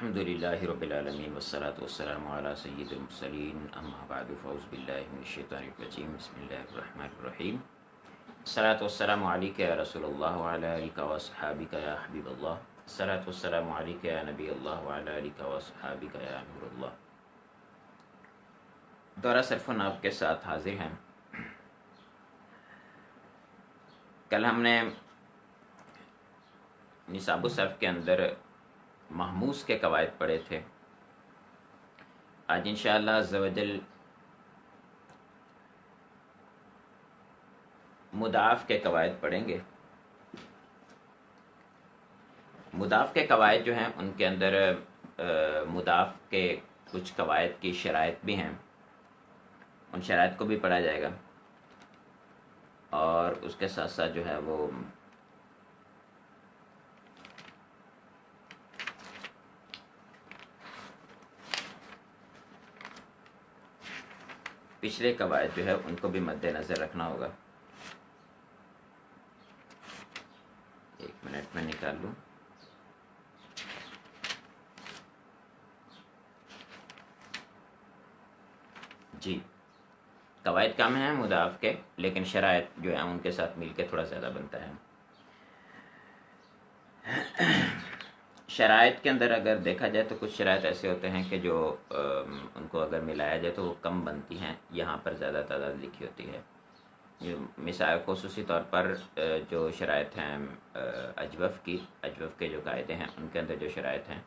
الحمدللہ رب العالمین والصلاة والسلام علی سید المرسلین اما بعد فاعوذ باللہ من الشیطان الرجیم بسم اللہ الرحمن الرحیم الصلاة والسلام علیک یا رسول اللہ وعلی آلک واصحابک یا حبیب اللہ الصلاة والسلام علیک یا نبی اللہ وعلی آلک واصحابک یا نور اللہ۔ دورہ صرف و نحو کے ساتھ حاضر ہیں۔ کل ہم نے نصاب الصرف کے اندر محموس کے قواعد پڑھے تھے۔ آج انشاءاللہ عز و جل مضاف کے قواعد پڑھیں گے۔ مضاف کے قواعد جو ہیں ان کے اندر مضاف کے کچھ قواعد کی شرائط بھی ہیں، ان شرائط کو بھی پڑھا جائے گا، اور اس کے ساتھ ساتھ جو ہے وہ پچھلے قواعد جو ہے ان کو بھی مد نظر رکھنا ہوگا۔ ایک منٹ میں نکال لوں۔ جی، قواعد کم ہیں مضاف کے، لیکن شرائط جو ہیں ان کے ساتھ مل کے تھوڑا زیادہ بنتا ہے۔ شرائط کے اندر اگر دیکھا جائے تو کچھ شرائط ایسے ہوتے ہیں کہ جو ان کو اگر ملایا جائے تو وہ کم بنتی ہیں، یہاں پر زیادہ تعداد لکھی ہوتی ہے۔ مثال خصوصی طور پر جو شرائط ہیں اجوف کے جو قاعدے ہیں ان کے اندر جو شرائط ہیں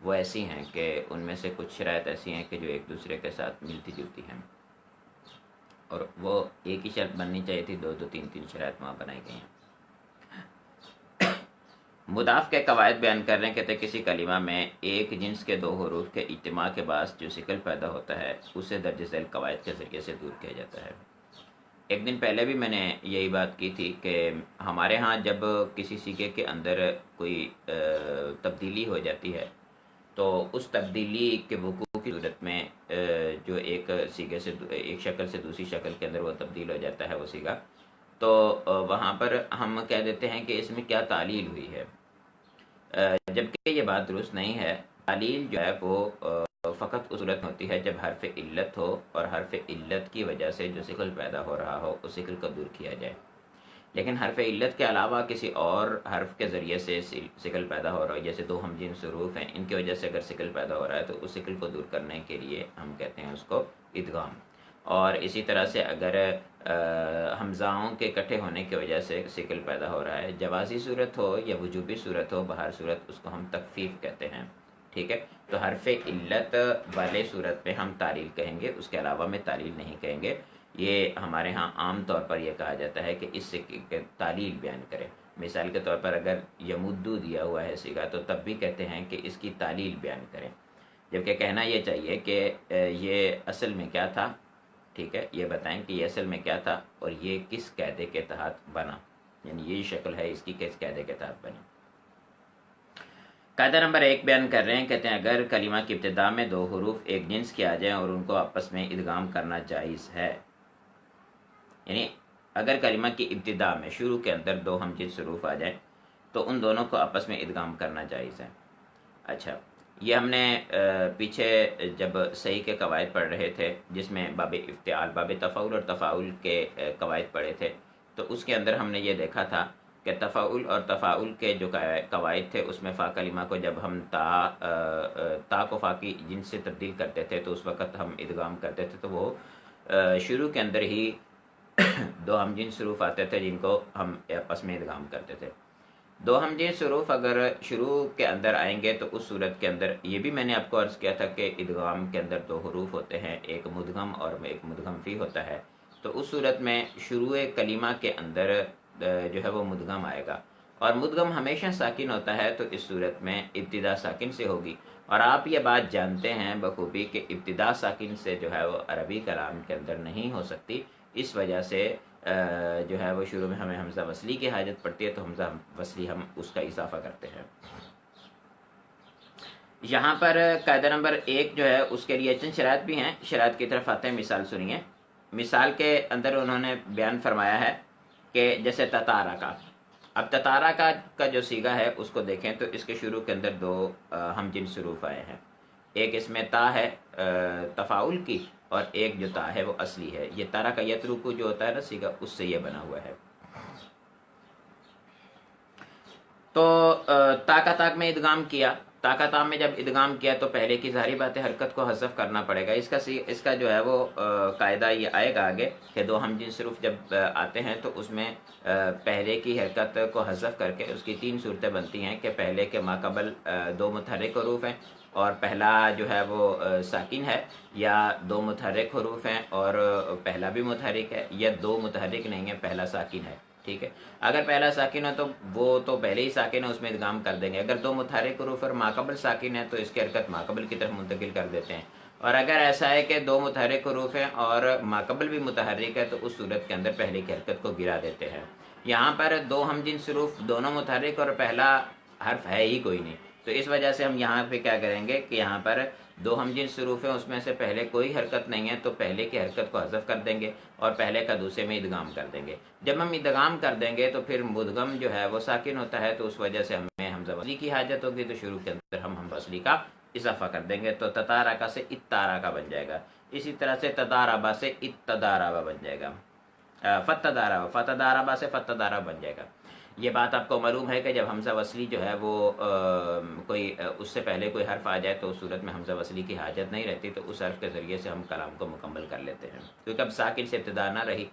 وہ ایسی ہیں کہ ان میں سے کچھ شرائط ایسی ہیں کہ جو ایک دوسرے کے ساتھ ملتی جلتی ہیں، اور وہ ایک ہی شرط بننی چاہیے تھی، دو تین شرائط وہاں بنائی گئی ہیں۔ مضاف کے قواعد بیان کر رہے ہیں، کہتے ہیں کسی کلمہ میں ایک جنس کے دو حروف کے اجتماع کے باعث جو شکل پیدا ہوتا ہے اسے درج ذیل قواعد کے ذریعے سے دور کیا جاتا ہے۔ ایک دن پہلے بھی میں نے یہی بات کی تھی کہ ہمارے ہاں جب کسی سیغے کے اندر کوئی تبدیلی ہو جاتی ہے تو اس تبدیلی کے وقوع کی صورت میں جو ایک سیغے سے ایک شکل سے دوسری شکل کے اندر وہ تبدیل ہو جاتا ہے وہ سیغہ، تو وہاں پر ہم کہہ دیتے ہیں کہ اس میں کیا تعلیل ہوئی ہے، جبکہ یہ بات درست نہیں ہے۔ تعلیل جو ہے وہ فقط اس صورت ہوتی ہے جب حرف علت ہو اور حرف علت کی وجہ سے جو شکل پیدا ہو رہا ہو اس شکل کو دور کیا جائے، لیکن حرف علت کے علاوہ کسی اور حرف کے ذریعے سے شکل پیدا ہو رہا ہے، جیسے دو ہم جنس حروف ہیں، ان کی وجہ سے اگر شکل پیدا ہو رہا ہے تو اس شکل کو دور کرنے کے لیے ہم کہتے ہیں اس کو ادغام۔ اور اسی طرح سے اگر حمزاؤں کے اکٹھے ہونے کی وجہ سے شکل پیدا ہو رہا ہے، جوازی صورت ہو یا وجوبی صورت ہو، بہر صورت، اس کو ہم تخفیف کہتے ہیں، ٹھیک ہے۔ تو حرف علت والے صورت میں ہم تعلیل کہیں گے، اس کے علاوہ میں تعلیل نہیں کہیں گے۔ یہ ہمارے ہاں عام طور پر یہ کہا جاتا ہے کہ اس سے تعلیل بیان کریں۔ مثال کے طور پر اگر یمدو دیا ہوا ہے صیغہ تو تب بھی کہتے ہیں کہ اس کی تعلیل بیان کریں، جبکہ کہنا یہ چاہیے کہ یہ اصل میں کیا تھا، ٹھیک ہے، یہ بتائیں کہ یہ اصل میں کیا تھا اور یہ کس قاعدے کے تحت بنا، یعنی یہ شکل ہے اس کی کس قاعدے کے تحت بنی۔ قاعدہ نمبر 1 بیان کر رہے ہیں، کہتے ہیں اگر کلمہ کی ابتدا میں دو حروف ایک جنس کے آ جائیں اور ان کو آپس میں ادغام کرنا جائز ہے، یعنی اگر کلمہ کی ابتدا میں شروع کے اندر دو ہم جنس حروف آ جائیں تو ان دونوں کو آپس میں ادغام کرنا جائز ہے۔ اچھا، یہ ہم نے پیچھے جب صحیح کے قواعد پڑھ رہے تھے جس میں باب افتعال، باب تفاعل اور تفاعل کے قواعد پڑھے تھے، تو اس کے اندر ہم نے یہ دیکھا تھا کہ تفاعل اور تفاعل کے جو قواعد تھے اس میں فا کلمہ کو جب ہم تا کو فا کی جنس سے تبدیل کرتے تھے تو اس وقت ہم ادغام کرتے تھے، تو وہ شروع کے اندر ہی دو ہم جنس حروف آتے تھے جن کو ہم آپس میں ادغام کرتے تھے۔ دو ہم جنس حروف اگر شروع کے اندر آئیں گے تو اس صورت کے اندر یہ بھی میں نے آپ کو عرض کیا تھا کہ ادغام کے اندر دو حروف ہوتے ہیں، ایک مدغم اور ایک مدغم فی ہوتا ہے، تو اس صورت میں شروع کلمہ کے اندر جو ہے وہ مدغم آئے گا، اور مدغم ہمیشہ ساکن ہوتا ہے، تو اس صورت میں ابتدا ساکن سے ہوگی، اور آپ یہ بات جانتے ہیں بخوبی کہ ابتدا ساکن سے جو ہے وہ عربی کلام کے اندر نہیں ہو سکتی، اس وجہ سے جو ہے وہ شروع میں ہمیں حمزہ وصلی کی حاجت پڑتی ہے، تو حمزہ وصلی ہم اس کا اضافہ کرتے ہیں۔ یہاں پر قاعدہ نمبر 1 جو ہے اس کے لیے چند شرائط بھی ہیں، شرائط کی طرف آتے ہیں، مثال سنیے۔ مثال کے اندر انہوں نے بیان فرمایا ہے کہ جیسے تتارا کا، اب تتارا کا جو سیگا ہے اس کو دیکھیں تو اس کے شروع کے اندر دو ہم جنس حروف آئے ہیں. ایک اس میں تا ہے تفاعل کی، اور ایک جو تا ہے وہ اصلی ہے. یہ تارا کا یترکو جو ہوتا ہے نا سیگا، اس سے یہ بنا ہوا ہے. تو تا کا تاک میں ادغام کیا. تا کا تا میں جب ادغام کیا تو پہلے کی ظاہری بات ہے حرکت کو حذف کرنا پڑے گا. اس کا جو ہے وہ قاعدہ یہ آئے گا آگے کہ دو ہم جنس حروف جب آتے ہیں تو اس میں پہلے کی حرکت کو حذف کر کے اس کی تین صورتیں بنتی ہیں کہ پہلے کے ماقبل دو متحرک حروف ہیں اور پہلا جو ہے وہ ساکن ہے، یا دو متحرک حروف ہیں اور پہلا بھی متحرک ہے، یا دو متحرک نہیں ہے پہلا ساکن ہے. ٹھیک ہے، اگر پہلا ساکن ہے تو وہ تو پہلے ہی ساکن ہے، اس میں ادغام کر دیں گے. اگر دو متحرک حروف اور ماقبل ساکن ہے تو اس کی حرکت ماقبل کی طرف منتقل کر دیتے ہیں. اور اگر ایسا ہے کہ دو متحرک حروف ہیں اور ماقبل بھی متحرک ہے تو اس صورت کے اندر پہلے کی حرکت کو گرا دیتے ہیں. یہاں پر دو ہم جنس حروف دونوں متحرک اور پہلا حرف ہے ہی کوئی نہیں، تو اس وجہ سے ہم یہاں پہ کیا کریں گے کہ یہاں پر دو ہم جنس حروف ہیں، اس میں سے پہلے کوئی حرکت نہیں ہے تو پہلے کی حرکت کو حذف کر دیں گے اور پہلے کا دوسرے میں ادغام کر دیں گے. جب ہم ادغام کر دیں گے تو پھر مدغم جو ہے وہ ساکن ہوتا ہے، تو اس وجہ سے ہمیں حمزہ وصلی کی حاجت ہوگی، تو شروع کے اندر ہم حمزہ وصلی کا اضافہ کر دیں گے. تو تتارکا سے اتارکا بن جائے گا. اسی طرح سے تداربا سے اتداربا بن جائے گا. فتداربا سے فتداربا بن جائے گا. یہ بات آپ کو معلوم ہے کہ جب حمزہ وصلی جو ہے وہ کوئی اس سے پہلے کوئی حرف آ جائے تو اس صورت میں حمزہ وصلی کی حاجت نہیں رہتی، تو اس حرف کے ذریعے سے ہم کلام کو مکمل کر لیتے ہیں کیونکہ اب ساکن سے ابتدا نہ رہی.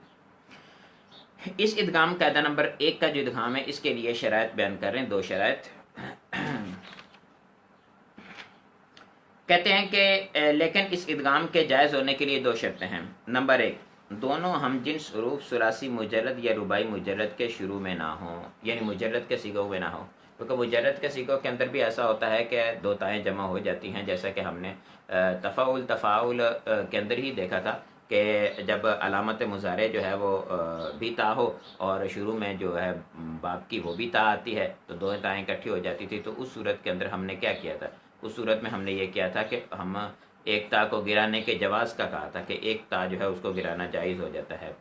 اس ادغام قاعدہ نمبر 1 کا جو ادغام ہے اس کے لیے شرائط بیان کر رہے ہیں، دو شرائط. کہتے ہیں کہ لیکن اس ادغام کے جائز ہونے کے لیے دو شرطیں ہیں. نمبر 1، دونوں ہم جنس حروف ثلاثی مجرد یا رباعی مجرد کے شروع میں نہ ہوں، یعنی مجرد کے صیغوں میں نہ ہوں. کیونکہ مجرد کے صیغوں کے اندر بھی ایسا ہوتا ہے کہ دو تائیں جمع ہو جاتی ہیں، جیسا کہ ہم نے تفاعل کے اندر ہی دیکھا تھا کہ جب علامت مضارع جو ہے وہ بھی تا ہو اور شروع میں جو ہے باب کی وہ بھی تا آتی ہے تو دو تائیں اکٹھی ہو جاتی تھی. تو اس صورت کے اندر ہم نے کیا کیا تھا؟ اس صورت میں ہم نے یہ کیا تھا کہ ہم ایک تا کو گرانے کے جواز کا کہا تھا کہ ایک تا جو ہے اس کو گرانا جائز ہو جاتا ہے.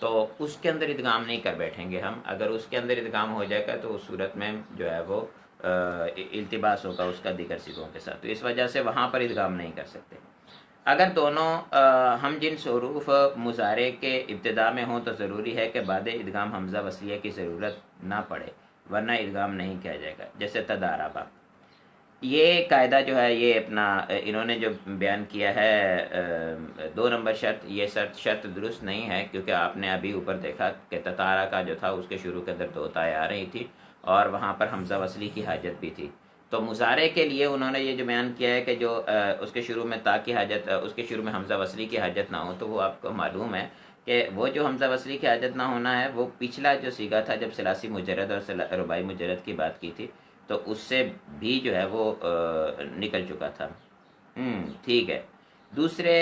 تو اس کے اندر ادغام نہیں کر بیٹھیں گے ہم. اگر اس کے اندر ادغام ہو جائے گا تو اس صورت میں جو ہے وہ التباس ہوگا اس کا دیگر صیغوں کے ساتھ، تو اس وجہ سے وہاں پر ادغام نہیں کر سکتے. اگر دونوں ہم جنس حروف مضارع کے ابتدا میں ہوں تو ضروری ہے کہ بعد ادغام حمزہ وصلیہ کی ضرورت نہ پڑے، ورنہ ادغام نہیں کیا جائے گا. جیسے تداربا، یہ قاعدہ جو ہے یہ اپنا انہوں نے جو بیان کیا ہے 2 نمبر شرط، یہ شرط درست نہیں ہے، کیونکہ آپ نے ابھی اوپر دیکھا کہ تتارا کا جو تھا اس کے شروع کے اندر دو تائیں آ رہی تھی اور وہاں پر حمزہ وصلی کی حاجت بھی تھی. تو مضارع کے لیے انہوں نے یہ جو بیان کیا ہے کہ جو اس کے شروع میں تا کی حاجت، اس کے شروع میں حمزہ وصلی کی حاجت نہ ہو، تو وہ آپ کو معلوم ہے کہ وہ جو حمزہ وصلی کی حاجت نہ ہونا ہے وہ پچھلا جو صیغہ تھا جب ثلاثی مجرد اور رباعی مجرد کی بات کی تھی تو اس سے بھی جو ہے وہ نکل چکا تھا. ٹھیک ہے. دوسرے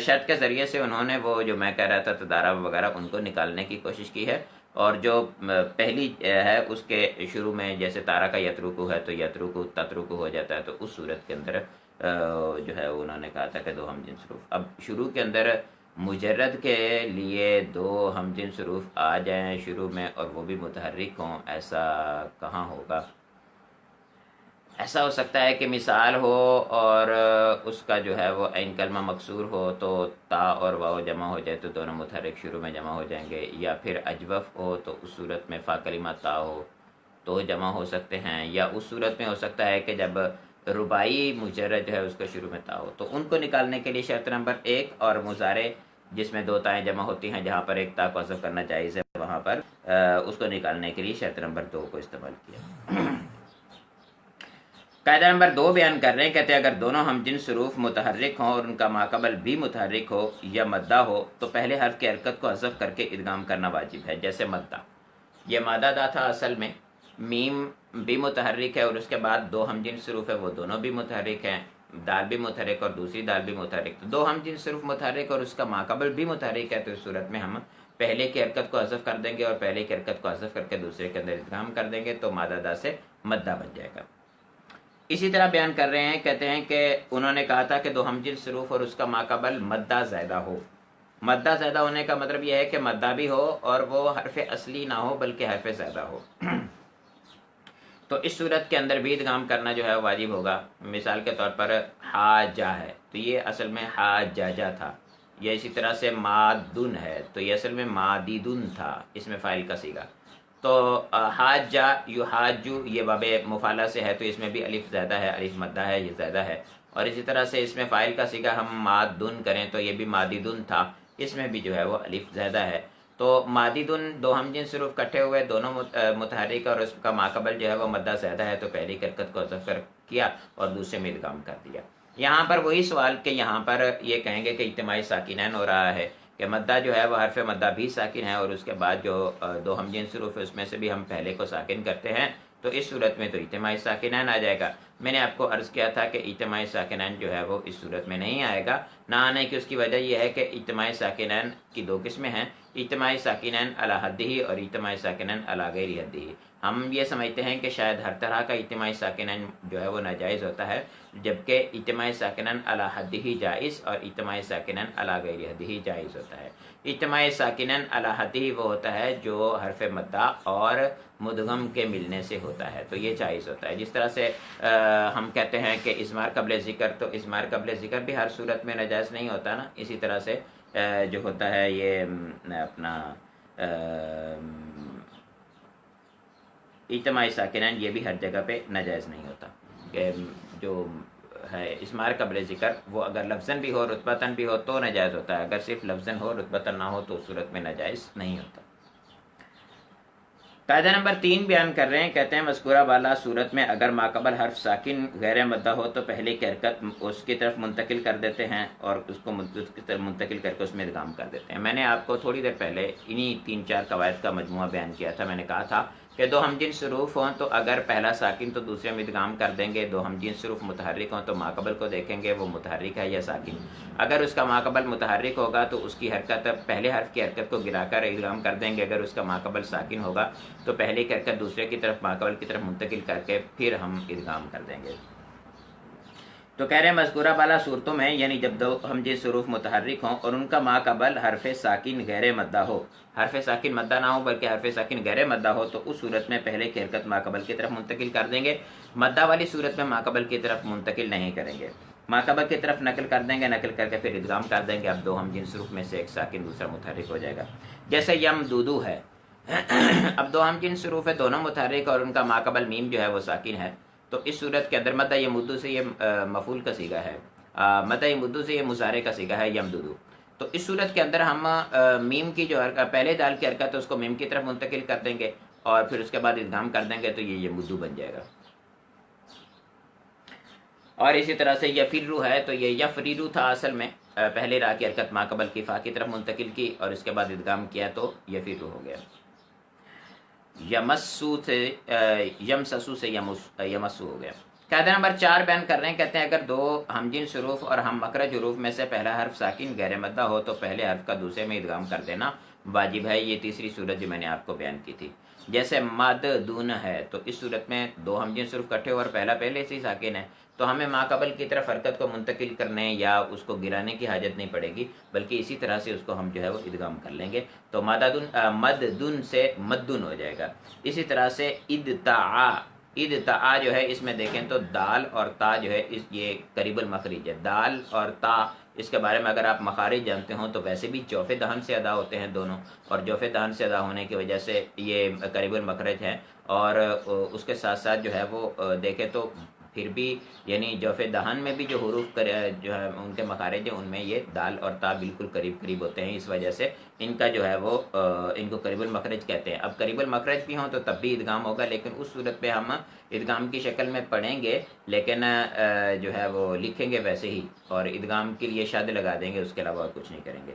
شرط کے ذریعے سے انہوں نے وہ جو میں کہہ رہا تھا تدارب وغیرہ ان کو نکالنے کی کوشش کی ہے، اور جو پہلی ہے اس کے شروع میں جیسے تارا کا یترکو ہے تو یترکو تترکو ہو جاتا ہے، تو اس صورت کے اندر جو ہے انہوں نے کہا تھا کہ دو ہم جنس حروف. اب شروع کے اندر مجرد کے لیے دو ہم جنس حروف آ جائیں شروع میں اور وہ بھی متحرک ہوں، ایسا کہاں ہوگا؟ ایسا ہو سکتا ہے کہ مثال ہو اور اس کا جو ہے وہ عین کلمہ مکسور ہو تو تا اور واو جمع ہو جائے تو دونوں متحرک شروع میں جمع ہو جائیں گے، یا پھر اجوف ہو تو اس صورت میں فا کلمہ تا ہو تو جمع ہو سکتے ہیں، یا اس صورت میں ہو سکتا ہے کہ جب رباعی مجرد جو ہے اس کو شروع میں تا ہو. تو ان کو نکالنے کے لیے شرط نمبر 1 اور مضارع جس میں دو تائیں جمع ہوتی ہیں جہاں پر ایک تا کو حذف کرنا جائز ہے وہاں پر اس کو نکالنے کے لیے شرط نمبر 2 کو استعمال کیا. قاعدہ نمبر 2 بیان کر رہے ہیں، کہتے ہیں اگر دونوں ہم جنس حروف متحرک ہوں اور ان کا ماقبل بھی متحرک ہو یا مدہ ہو تو پہلے حرف کی حرکت کو حذف کر کے ادغام کرنا واجب ہے. جیسے مدہ، یہ مادہ دا تھا اصل میں، میم بھی متحرک ہے اور اس کے بعد دو ہم جنس حروف ہے وہ دونوں بھی متحرک ہیں، دال بھی متحرک اور دوسری دال بھی متحرک. تو دو ہم جنس حروف متحرک اور اس کا ماقبل بھی متحرک ہے، تو اس صورت میں ہم پہلے کی حرکت کو حذف کر دیں گے اور پہلے کی حرکت کو حذف کر کے دوسرے کے اندر ادغام کر دیں گے، تو مادہ دا سے مدہ بن جائے گا. اسی طرح بیان کر رہے ہیں، کہتے ہیں کہ انہوں نے کہا تھا کہ دو ہم جنس حروف اور اس کا ماقبل مدہ زائدہ ہو. مدہ زائدہ ہونے کا مطلب یہ ہے کہ مدہ بھی ہو اور وہ حرف اصلی نہ ہو بلکہ حرف زائدہ ہو. تو اس صورت کے اندر بھی ادغام کرنا جو ہے واجب ہوگا. مثال کے طور پر حاجہ ہے تو یہ اصل میں حاججہ تھا. یہ اسی طرح سے مادن ہے تو یہ اصل میں مادیدن تھا، اس میں فاعل کا صیغہ. تو حاجہ یحاجو یہ باب مفعلہ سے ہے تو اس میں بھی الف زیادہ ہے، الف مدہ ہے، یہ زیادہ ہے. اور اسی طرح سے اس میں فاعل کا صیغہ ہم مادن کریں تو یہ بھی مادیدن تھا، اس میں بھی جو ہے وہ الف زیادہ ہے. تو مادیدن دو ہم جنس حروف کٹھے ہوئے دونوں متحرک اور اس کا ماقبل جو ہے وہ مدہ زیادہ ہے تو پہلی حرکت کو حذف کر کیا اور دوسرے میں ادغام کر دیا. یہاں پر وہی سوال کہ یہاں پر یہ کہیں گے کہ اجتماعی ساکنین ہو رہا ہے کہ مدہ جو ہے وہ حرف مدہ بھی ساکن ہے اور اس کے بعد جو دو ہم جنس حروف ہے اس میں سے بھی ہم پہلے کو ساکن کرتے ہیں تو اس صورت میں تو اجتماعی ساکنین آ جائے گا. میں نے آپ کو عرض کیا تھا کہ اجتماعی ساکنین جو ہے وہ اس صورت میں نہیں آئے گا. نہ آنے کی اس کی وجہ یہ ہے کہ اجتماعی ساکنین کی دو قسمیں ہیں، اجتماعی ساکنین علی حدہ اور اجتماعی ساکنین علی غیر حدہ. ہم یہ سمجھتے ہیں کہ شاید ہر طرح کا اجتماعی ساکنین جو ہے وہ ناجائز ہوتا ہے، جبکہ اجتماعی ساکنین علی حدہ جائز اور اجتماعی ساکنین علی غیر حدہ جائز ہوتا ہے. اجتماعی ساکنین علی حدہ وہ ہوتا ہے جو حرف مدہ اور مدغم کے ملنے سے ہوتا ہے تو یہ جائز ہوتا ہے. جس طرح سے ہم کہتے ہیں کہ اضمار قبل ذکر، تو اضمار قبل ذکر بھی ہر صورت میں ناجائز نہیں ہوتا نا. اسی طرح سے جو ہوتا ہے یہ اپنا اجتماعی ساکنین یہ بھی ہر جگہ پہ ناجائز نہیں ہوتا کہ جو ہے اضمار قبل ذکر وہ اگر لفظاً بھی ہو رتبتاً بھی ہو تو ناجائز ہوتا ہے، اگر صرف لفظاً ہو رتبتاً نہ ہو تو اس صورت میں ناجائز نہیں ہوتا. قاعدہ نمبر 3 بیان کر رہے ہیں، کہتے ہیں مذکورہ والا صورت میں اگر ماقبل حرف ساکن غیر مدہ ہو تو پہلے کی حرکت اس کی طرف منتقل کر دیتے ہیں اور اس کی طرف منتقل کر کے اس میں ادغام کر دیتے ہیں. میں نے آپ کو تھوڑی دیر پہلے انہی 3-4 قواعد کا مجموعہ بیان کیا تھا. میں نے کہا تھا کہ دو ہم جنس حروف ہوں تو اگر پہلا ساکن تو دوسرے میں ادغام کر دیں گے، دو ہم جنس حروف متحرک ہوں تو ماقبل کو دیکھیں گے وہ متحرک ہے یا ساکن. اگر اس کا ماقبل متحرک ہوگا تو اس کی حرکت پہلے حرف کی حرکت کو گرا کر ادغام کر دیں گے، اگر اس کا ماقبل ساکن ہوگا تو پہلے کی حرکت دوسرے کی طرف ماقبل کی طرف منتقل کر کے پھر ہم ادغام کر دیں گے. تو کہہ رہے ہیں مذکورہ بالا صورتوں میں یعنی جب دو ہم جنس حروف متحرک ہوں اور ان کا ماقبل حرف ساکن غیر مدہ ہو، حرف ساکن مدہ نہ ہو بلکہ حرف ساکن غیر مدہ ہو تو اس صورت میں پہلے کی حرکت ماقبل کی طرف منتقل کر دیں گے. مدہ والی صورت میں ماقبل کی طرف منتقل نہیں کریں گے، ماقبل کی طرف نقل کر دیں گے، نقل کر کے پھر ادغام کر دیں گے. اب دو ہم جنس حروف میں سے ایک ساکن دوسرا متحرک ہو جائے گا. جیسے یم دودو ہے اب دو ہم جنس حروف ہے دونوں متحرک اور ان کا ماقبل میم جو ہے وہ ساکن ہے تو اس صورت کے اندر مدہ یمدو سے یہ مفعول کا صیغہ ہے، مدہ یمدو سے یہ مضارع کا صیغہ ہے یمدودو. تو اس صورت کے اندر ہم میم کی جو پہلے دال کی حرکت ہے اس کو میم کی طرف منتقل کر دیں گے اور پھر اس کے بعد ادغام کر دیں گے تو یہ یمدو بن جائے گا. اور اسی طرح سے یفرو ہے تو یہ یفریرو تھا اصل میں، پہلے را کی حرکت ماقبل کی فا کی طرف منتقل کی اور اس کے بعد ادغام کیا تو یفرو ہو گیا. یمسو سے یمسسو سے یمسو ہو گیا. قاعدہ نمبر 4 بیان کر رہے ہیں، کہتے ہیں اگر دو ہم جنس حروف اور ہم مخرج حروف میں سے پہلا حرف ساکن غیر مدہ ہو تو پہلے حرف کا دوسرے میں ادغام کر دینا واجب ہے. یہ تیسری صورت جو میں نے آپ کو بیان کی تھی. جیسے مد دون ہے تو اس صورت میں دو ہم جنس حروف کٹھے اور پہلا پہلے سے ہی ساکن ہے تو ہمیں ماقبل کی طرف حرکت کو منتقل کرنے یا اس کو گرانے کی حاجت نہیں پڑے گی بلکہ اسی طرح سے اس کو ہم جو ہے وہ ادغام کر لیں گے تو مد دن سے مدن ہو جائے گا. اسی طرح سے ادتعا جو ہے اس میں دیکھیں تو دال اور تا جو ہے یہ قریب المخرج ہے. دال اور تا اس کے بارے میں اگر آپ مخارج جانتے ہوں تو ویسے بھی جوف دہن سے ادا ہوتے ہیں دونوں اور جوف دہن سے ادا ہونے کی وجہ سے یہ قریب المخرج ہے. اور اس کے ساتھ ساتھ جو ہے وہ دیکھیں تو پھر بھی یعنی جوف دہن میں بھی جو حروف جو ہے ان کے مخارج ہیں ان میں یہ دال اور تا بالکل قریب قریب ہوتے ہیں، اس وجہ سے ان کا جو ہے وہ ان کو قریب المخرج کہتے ہیں. اب قریب المخرج بھی ہوں تو تب بھی ادغام ہوگا لیکن اس صورت پہ ہم ادغام کی شکل میں پڑھیں گے لیکن جو ہے وہ لکھیں گے ویسے ہی اور ادغام کے لیے شد لگا دیں گے، اس کے علاوہ اور کچھ نہیں کریں گے.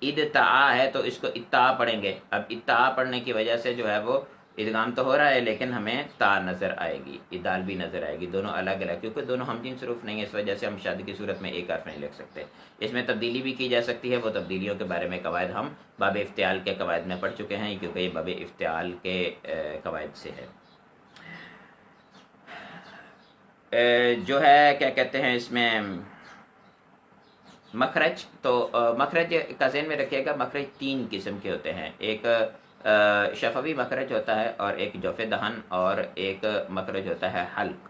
ادتعا ہے تو اس کو اتعا پڑھیں گے. اب اتعا پڑھنے کی وجہ سے جو ہے وہ ادغام تو ہو رہا ہے لیکن ہمیں تا نظر آئے گی، دال بھی نظر آئے گی، دونوں الگ الگ کیونکہ دونوں ہم جنس حروف نہیں ہے اس وجہ سے ہم شد کی صورت میں ایک حرف نہیں لکھ سکتے. اس میں تبدیلی بھی کی جا سکتی ہے، وہ تبدیلیوں کے بارے میں قواعد ہم باب افتعال کے قواعد میں پڑھ چکے ہیں کیونکہ یہ باب افتعال کے قواعد سے ہے. جو ہے کیا کہتے ہیں اس میں مخرج، تو مخرج کا ذہن میں رکھیے گا مخرج 3 قسم کے ہوتے ہیں. ایک شفوی مخرج ہوتا ہے اور ایک جوف دہن اور ایک مخرج ہوتا ہے حلق.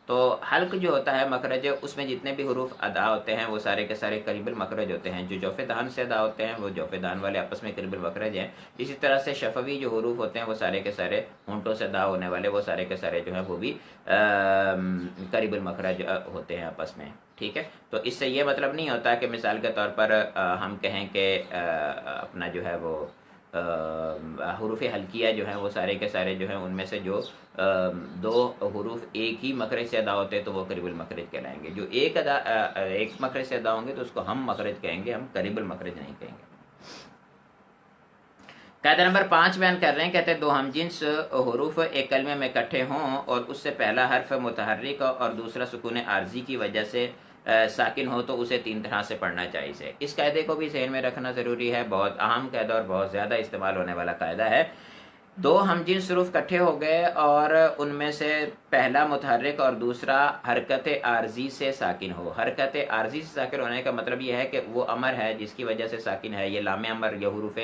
تو حلق جو ہوتا ہے مخرج، اس میں جتنے بھی حروف ادا ہوتے ہیں وہ سارے کے سارے قریب المخرج ہوتے ہیں. جو جوف دہن سے ادا ہوتے ہیں وہ جوف دہن والے آپس میں قریب المخرج ہیں. اسی طرح سے شفوی جو حروف ہوتے ہیں وہ سارے کے سارے ہونٹوں سے ادا ہونے والے وہ سارے کے سارے جو ہیں وہ بھی قریب المخرج ہوتے ہیں آپس میں. ٹھیک ہے، تو اس سے یہ مطلب نہیں ہوتا کہ مثال کے طور پر ہم کہیں کہ اپنا جو ہے وہ حروف حلقیہ جو ہیں وہ سارے کے سارے جو ہیں ان میں سے جو دو حروف ایک ہی مخرج سے ادا ہوتے ہیں تو وہ قریب المخرج کہلائیں گے. جو ایک مخرج سے ادا ہوں گے تو اس کو ہم مخرج کہیں گے، ہم قریب المخرج نہیں کہیں گے. قاعدہ نمبر 5 بیان کر رہے ہیں، کہتے ہیں دو ہم جنس حروف ایک کلمے میں اکٹھے ہوں اور اس سے پہلا حرف متحرک اور دوسرا سکون عارضی کی وجہ سے ساکن ہو تو اسے 3 طرح سے پڑھنا جائز ہے. اس قاعدے کو بھی ذہن میں رکھنا ضروری ہے، بہت اہم قاعدہ اور بہت زیادہ استعمال ہونے والا قاعدہ ہے. دو ہم جنس حروف اکٹھے ہو گئے اور ان میں سے پہلا متحرک اور دوسرا حرکت عارضی سے ساکن ہو. حرکت عارضی سے ساکن ہونے کا مطلب یہ ہے کہ وہ امر ہے جس کی وجہ سے ساکن ہے، یہ لام امر یا حروف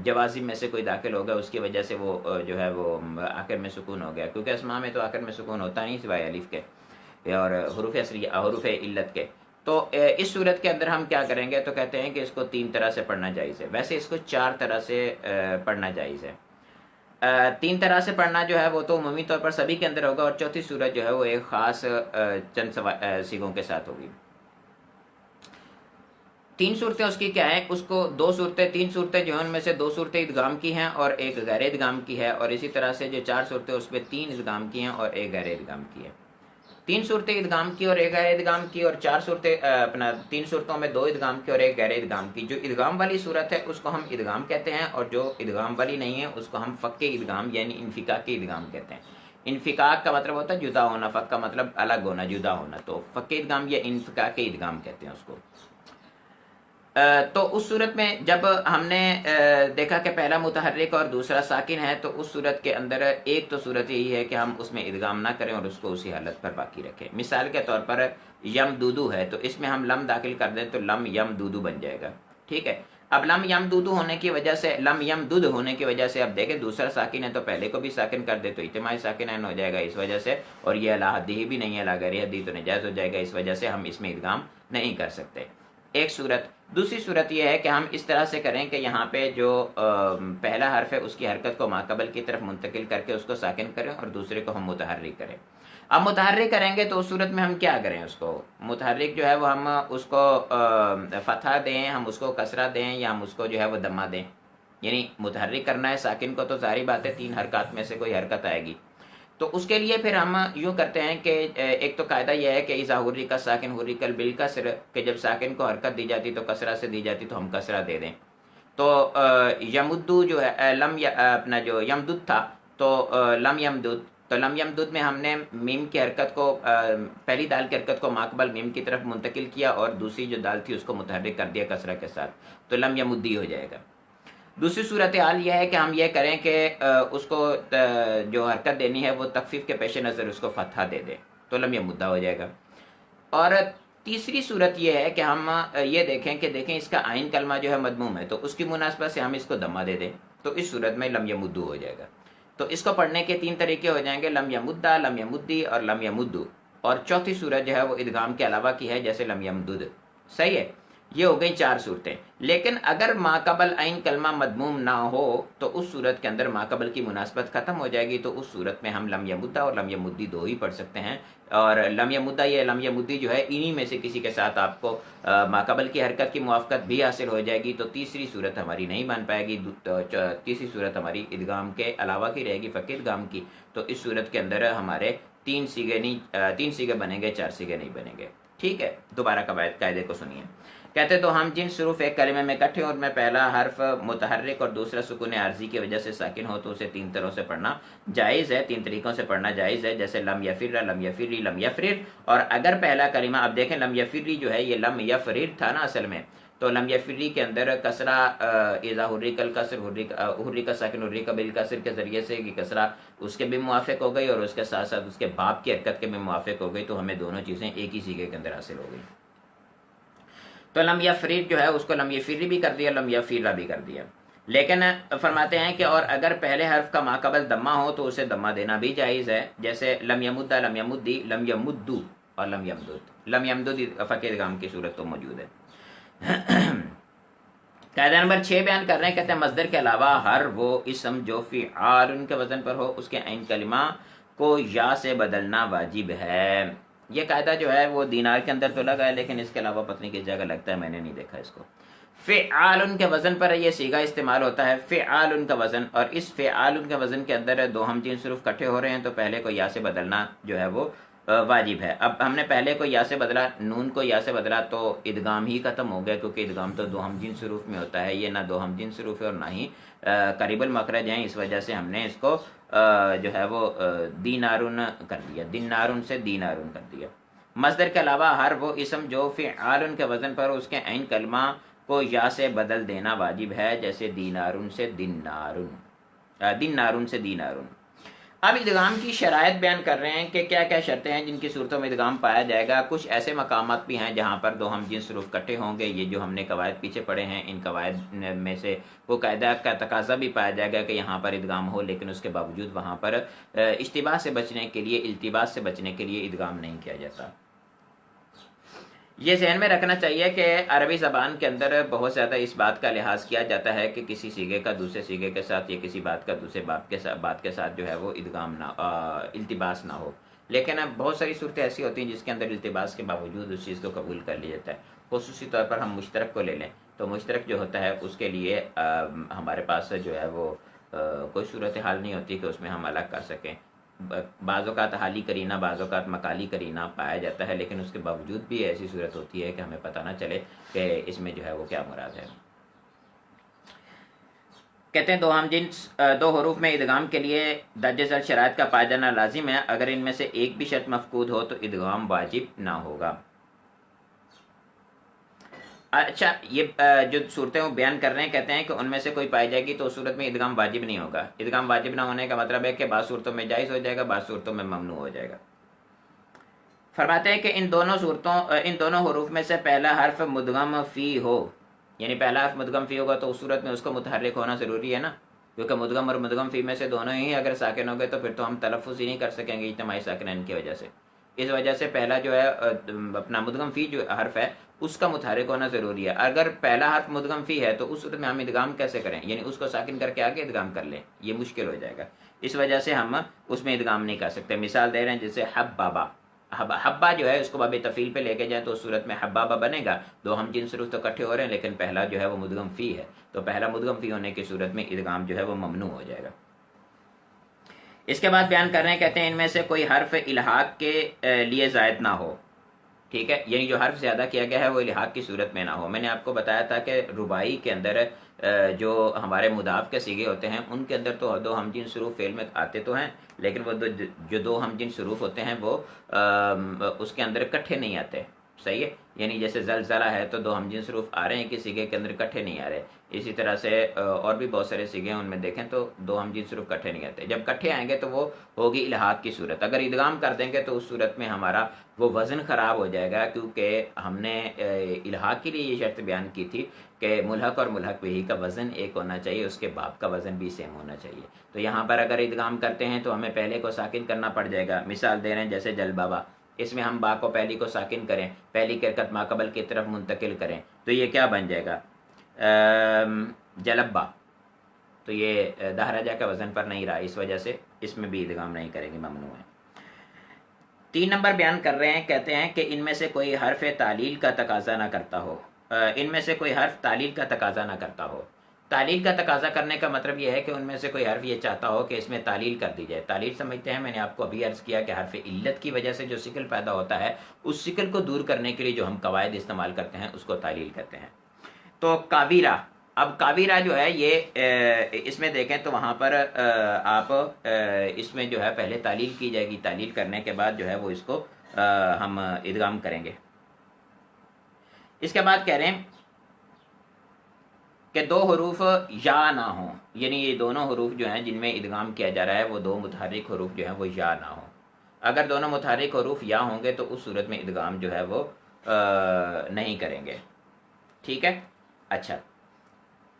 جوازم میں سے کوئی داخل ہو گیا، اس کی وجہ سے وہ جو ہے وہ آخر میں سکون ہو گیا، کیونکہ اسماء میں تو آخر میں سکون ہوتا نہیں سوائے الف کے اور حروف حروف علت کے. تو اس صورت کے اندر ہم کیا کریں گے، تو کہتے ہیں کہ اس کو 3 طرح سے پڑھنا جائز ہے. ویسے اس کو 4 طرح سے پڑھنا جائز ہے. 3 طرح سے پڑھنا جو ہے وہ تو عمومی طور پر سبھی کے اندر ہوگا، اور چوتھی صورت جو ہے وہ ایک خاص چند سیغوں کے ساتھ ہوگی. 3 صورتیں اس کی کیا ہیں، اس کو 3 صورتیں جو ہیں ان میں سے 2 صورتیں ادغام کی ہیں اور ایک غیر ادغام کی ہے، اور اسی طرح سے جو 4 صورتیں اس پہ 3 ادغام کی ہیں اور ایک غیر ادغام کی ہے. 3 صورتیں ادغام کی اور ایک غیر ادغام کی، اور 4 صورتیں 3 صورتوں میں 2 ادغام کی اور ایک غیر ادغام کی. جو ادغام والی صورت ہے اس کو ہم ادغام کہتے ہیں، اور جو ادغام والی نہیں ہے اس کو ہم فک ادغام یعنی انفکاک ادغام کہتے ہیں. انفکاک کا مطلب ہوتا ہے جدا ہونا، فک کا مطلب الگ ہونا، جدا ہونا. تو فک ادغام یا انفکاک ادغام کہتے ہیں اس کو. تو اس صورت میں جب ہم نے دیکھا کہ پہلا متحرک اور دوسرا ساکن ہے، تو اس صورت کے اندر ایک تو صورت یہی ہے کہ ہم اس میں ادغام نہ کریں اور اس کو اسی حالت پر باقی رکھیں. مثال کے طور پر یم دودو ہے تو اس میں ہم لم داخل کر دیں تو لم یم دودو بن جائے گا. ٹھیک ہے، اب لم یم دودو ہونے کی وجہ سے، لم یم دودھ ہونے کی وجہ سے اب دیکھیں دوسرا ساکن ہے تو پہلے کو بھی ساکن کر دے تو اجتماعی ساکن ہو جائے گا اس وجہ سے، اور یہ لا حدی بھی نہیں ہے، لا غیر حدی تو نجائز ہو جائے گا، اس وجہ سے ہم اس میں ادغام نہیں کر سکتے. ایک صورت. دوسری صورت یہ ہے کہ ہم اس طرح سے کریں کہ یہاں پہ جو پہلا حرف ہے اس کی حرکت کو ماقبل کی طرف منتقل کر کے اس کو ساکن کریں اور دوسرے کو ہم متحرک کریں. اب متحرک کریں گے تو اس صورت میں ہم کیا کریں، اس کو متحرک جو ہے وہ ہم اس کو فتحہ دیں، ہم اس کو کسرہ دیں، یا ہم اس کو جو ہے وہ دمہ دیں. یعنی متحرک کرنا ہے ساکن کو تو ظاہری بات ہے 3 حرکات میں سے کوئی حرکت آئے گی. تو اس کے لیے پھر ہم یوں کرتے ہیں کہ ایک تو قاعدہ یہ ہے کہ اذا حرک الساکن حرک بالکسر، کہ جب ساکن کو حرکت دی جاتی تو کسرہ سے دی جاتی تو ہم کسرہ دے دیں. تو یمدو جو ہے اپنا جو یمدد تھا تو لم یمدد، تو لم یمدد میں ہم نے میم کی حرکت کو پہلی دال کی حرکت کو ماقبل میم کی طرف منتقل کیا اور دوسری جو دال تھی اس کو متحرک کر دیا کسرہ کے ساتھ، تو لم یمدی ہو جائے گا. دوسری صورتحال یہ ہے کہ ہم یہ کریں کہ اس کو جو حرکت دینی ہے وہ تخفیف کے پیش نظر اس کو فتحہ دے دیں تو لم یمدہ ہو جائے گا. اور تیسری صورت یہ ہے کہ ہم یہ دیکھیں اس کا عین کلمہ جو ہے مدموم ہے تو اس کی مناسبت سے ہم اس کو دمہ دے دیں تو اس صورت میں لم یمدو ہو جائے گا. تو اس کو پڑھنے کے 3 طریقے ہو جائیں گے، لم یمدہ، لم یمدی اور لم یمدو. اور چوتھی صورت جو ہے وہ ادغام کے علاوہ کی ہے جیسے لم یمدد. صحیح ہے، یہ ہو گئی 4 صورتیں. لیکن اگر ماقبل عین کلمہ مدموم نہ ہو تو اس صورت کے اندر ماقبل کی مناسبت ختم ہو جائے گی، تو اس صورت میں ہم لم یمدہ اور لم یمدی 2 ہی پڑھ سکتے ہیں. اور لم یمدہ یا لم یمدی جو ہے انہی میں سے کسی کے ساتھ آپ کو ماقبل کی حرکت کی موافقت بھی حاصل ہو جائے گی، تو تیسری صورت ہماری نہیں بن پائے گی. تیسری صورت ہماری ادغام کے علاوہ کی رہے گی، فقط ادغام کی. تو اس صورت کے اندر ہمارے 3 سیغے بنیں گے، 4 سیغے نہیں بنیں گے. ٹھیک ہے، دوبارہ قاعدے کو سنیے. کہتے تو ہم جن حروف ایک کلمے میں اکٹھے اور میں پہلا حرف متحرک اور دوسرا سکون عارضی کی وجہ سے ساکن ہو تو اسے 3 طرح سے پڑھنا جائز ہے، 3 طریقوں سے پڑھنا جائز ہے، جیسے لم یفر، لم یفری، لم یفرر. اور اگر پہلا کلمہ اب دیکھیں لم یفری جو ہے یہ لم یفرر تھا نا اصل میں، تو لم یفری کے اندر کسرہ اذا حرک الکسر حرک ساکن حرک بالکسر کے ذریعے سے یہ کسرہ اس کے بھی موافق ہو گئی اور اس کے ساتھ ساتھ اس کے باپ کی حرکت کے بھی موافق ہو گئی، تو ہمیں دونوں چیزیں ایک ہی سیغے کے اندر حاصل ہو گئی. تو لم یفریر جو ہے اس کو لم یفری بھی کر دیا، لم یفیرہ بھی کر دیا. لیکن فرماتے ہیں کہ اور اگر پہلے حرف کا ماقبل دمہ ہو تو اسے دمہ دینا بھی جائز ہے، جیسے لم یمد، لم یمدی، لم یمدو اور لم یمدد۔ لم یمدد فقہ ادغام کی صورت تو موجود ہے۔ قاعدہ نمبر 6 بیان کر رہے ہیں، کہتے ہیں مصدر کے علاوہ ہر وہ اسم جو فعال کے وزن پر ہو اس کے عین کلمہ کو یا سے بدلنا واجب ہے۔ یہ قاعدہ جو ہے وہ دینار کے اندر تو لگا ہے، لیکن اس کے علاوہ پتہ نہیں کس جگہ لگتا ہے، میں نے نہیں دیکھا اس کو۔ فعال کے وزن پر یہ صیغہ استعمال ہوتا ہے، فعال کا وزن، اور اس فعال کے وزن کے اندر دو ہم جنس حروف اکٹھے ہو رہے ہیں تو پہلے کو یا سے بدلنا جو ہے وہ واجب ہے۔ اب ہم نے پہلے کو یا سے بدلا، نون کو یا سے بدلا، تو ادغام ہی ختم ہو گیا، کیونکہ ادغام تو دو ہم جنس حروف میں ہوتا ہے، یہ نہ دو ہم جنس حروف ہے اور نہ ہی قریب المخرج ہیں، اس وجہ سے ہم نے اس کو جو ہے وہ دینارن کر دیا، دینارن سے دینارن کر دیا۔ مصدر کے علاوہ ہر وہ اسم جو فعال کے وزن پر اس کے عین کلمہ کو یا سے بدل دینا واجب ہے، جیسے دینارن سے دینارن، دینارن سے دینارن۔ اب ادغام کی شرائط بیان کر رہے ہیں کہ کیا کیا شرطیں ہیں جن کی صورتوں میں ادغام پایا جائے گا۔ کچھ ایسے مقامات بھی ہیں جہاں پر دو ہم جنس حروف اکٹھے ہوں گے، یہ جو ہم نے قواعد پیچھے پڑھے ہیں، ان قواعد میں سے وہ قاعدہ کا تقاضا بھی پایا جائے گا کہ یہاں پر ادغام ہو، لیکن اس کے باوجود وہاں پر اشتباہ سے بچنے کے لیے، التباس سے بچنے کے لیے ادغام نہیں کیا جاتا۔ یہ ذہن میں رکھنا چاہیے کہ عربی زبان کے اندر بہت زیادہ اس بات کا لحاظ کیا جاتا ہے کہ کسی صیغے کا دوسرے صیغے کے ساتھ یا کسی بات کا دوسرے بات کے ساتھ جو ہے وہ ادغام نہ، التباس نہ ہو، لیکن بہت ساری صورتیں ایسی ہوتی ہیں جس کے اندر التباس کے باوجود اس چیز کو قبول کر لیا جاتا ہے۔ خصوصی طور پر ہم مشترک کو لے لیں تو مشترک جو ہوتا ہے اس کے لیے ہمارے پاس جو ہے وہ کوئی صورتحال نہیں ہوتی کہ اس میں ہم الگ کر سکیں۔ بعض اوقات حالی کرینہ، بعض اوقات مقالی کرینہ پایا جاتا ہے، لیکن اس کے باوجود بھی ایسی صورت ہوتی ہے کہ ہمیں پتہ نہ چلے کہ اس میں جو ہے وہ کیا مراد ہے۔ کہتے ہیں دو ہم جنس دو حروف میں ادغام کے لیے درج ذیل شرائط کا پایا جانا لازم ہے، اگر ان میں سے ایک بھی شرط مفقود ہو تو ادغام واجب نہ ہوگا۔ اچھا، یہ جو صورتیں وہ بیان کر رہے ہیں، کہتے ہیں کہ ان میں سے کوئی پائی جائے گی تو اس صورت میں ادغام واجب نہیں ہوگا۔ ادغام واجب نہ ہونے کا مطلب ہے کہ بعض صورتوں میں جائز ہو جائے گا، بعض صورتوں میں ممنوع ہو جائے گا۔ فرماتے ہیں کہ ان دونوں حروف میں سے پہلا حرف مدغم فی ہو، یعنی پہلا حرف مدغم فی ہوگا تو اس صورت میں اس کو متحرک ہونا ضروری ہے نا، کیونکہ مدغم اور مدغم فی میں سے دونوں ہی اگر ساکن ہو گئے تو پھر تو ہم تلفظ ہی نہیں کر سکیں گے اجتماعی ساکنین کی وجہ سے۔ اس وجہ سے پہلا جو ہے اپنا مدغم فی جو حرف ہے اس کا متحرک ہونا ضروری ہے۔ اگر پہلا حرف مدغم فی ہے تو اس صورت میں ہم ادغام کیسے کریں، یعنی اس کو ساکن کر کے آگے ادغام کر لیں، یہ مشکل ہو جائے گا، اس وجہ سے ہم اس میں ادغام نہیں کر سکتے۔ مثال دے رہے ہیں جیسے حبابا، حبا جو ہے اس کو باب تفعیل پہ لے کے جائیں تو اس صورت میں حبابا بنے گا، دو ہم جنس حروف تو اکٹھے ہو رہے ہیں لیکن پہلا جو ہے وہ مدغم فی ہے، تو پہلا مدغم فی ہونے کی صورت میں ادغام جو ہے وہ ممنوع ہو جائے گا۔ اس کے بعد بیان کر رہے ہیں، کہتے ہیں ان میں سے کوئی حرف الحاق کے لیے زائد نہ ہو، ٹھیک ہے، یعنی جو حرف زیادہ کیا گیا ہے وہ الحاق کی صورت میں نہ ہو۔ میں نے آپ کو بتایا تھا کہ رباعی کے اندر جو ہمارے مضاف کے صیغے ہوتے ہیں ان کے اندر تو دو ہم جنس حروف فعل میں آتے تو ہیں، لیکن وہ جو دو ہم جنس حروف ہوتے ہیں وہ اس کے اندر اکٹھے نہیں آتے، صحیح ہے، یعنی جیسے زلزلہ ہے تو دو ہم جنس حروف آ رہے ہیں کہ صیغے کے اندر اکٹھے نہیں آ رہے، اسی طرح سے اور بھی بہت سارے صیغے ہیں ان میں دیکھیں تو دو ہم جنس حروف اکٹھے نہیں آتے، جب اکٹھے آئیں گے تو وہ ہوگی الحاق کی صورت۔ اگر ادغام کر دیں گے تو اس صورت میں ہمارا وہ وزن خراب ہو جائے گا، کیونکہ ہم نے الحاق کے لیے یہ شرط بیان کی تھی کہ ملحق اور ملحق بہی کا وزن ایک ہونا چاہیے، اس کے باپ کا وزن بھی سیم ہونا چاہیے۔ تو یہاں پر اگر ادغام کرتے ہیں تو ہمیں پہلے کو ساکن کرنا پڑ جائے گا۔ مثال دے رہے ہیں جیسے جلبابا، اس میں ہم با کو پہلی کو ساکن کریں، پہلی کی حرکت ماقبل کی طرف منتقل کریں تو یہ کیا بن جائے گا، جلبا، تو یہ دہراجہ کا وزن پر نہیں رہا، اس وجہ سے اس میں بھی ادغام نہیں کریں گے، ممنوع ہے۔ 3 نمبر بیان کر رہے ہیں، کہتے ہیں کہ ان میں سے کوئی حرف تعلیل کا تقاضا نہ کرتا ہو، ان میں سے کوئی حرف تعلیل کا تقاضا نہ کرتا ہو۔ تعلیل کا تقاضا کرنے کا مطلب یہ ہے کہ ان میں سے کوئی حرف یہ چاہتا ہو کہ اس میں تعلیل کر دی جائے۔ تعلیل سمجھتے ہیں، میں نے آپ کو ابھی عرض کیا کہ حرف علت کی وجہ سے جو شکل پیدا ہوتا ہے اس شکل کو دور کرنے کے لیے جو ہم قواعد استعمال کرتے ہیں اس کو تعلیل کہتے ہیں۔ تو کاویرا، اب کاویرا جو ہے یہ اس میں دیکھیں تو وہاں پر آپ اس میں جو ہے پہلے تعلیل کی جائے گی، تعلیل کرنے کے بعد جو ہے وہ اس کو ہم ادغام کریں گے۔ اس کے بعد کہہ رہے ہیں کہ دو حروف یا نہ ہوں، یعنی یہ دونوں حروف جو ہیں جن میں ادغام کیا جا رہا ہے وہ دو متحرک حروف جو ہیں وہ یا نہ ہوں۔ اگر دونوں متحرک حروف یا ہوں گے تو اس صورت میں ادغام جو ہے وہ نہیں کریں گے، ٹھیک ہے۔ اچھا،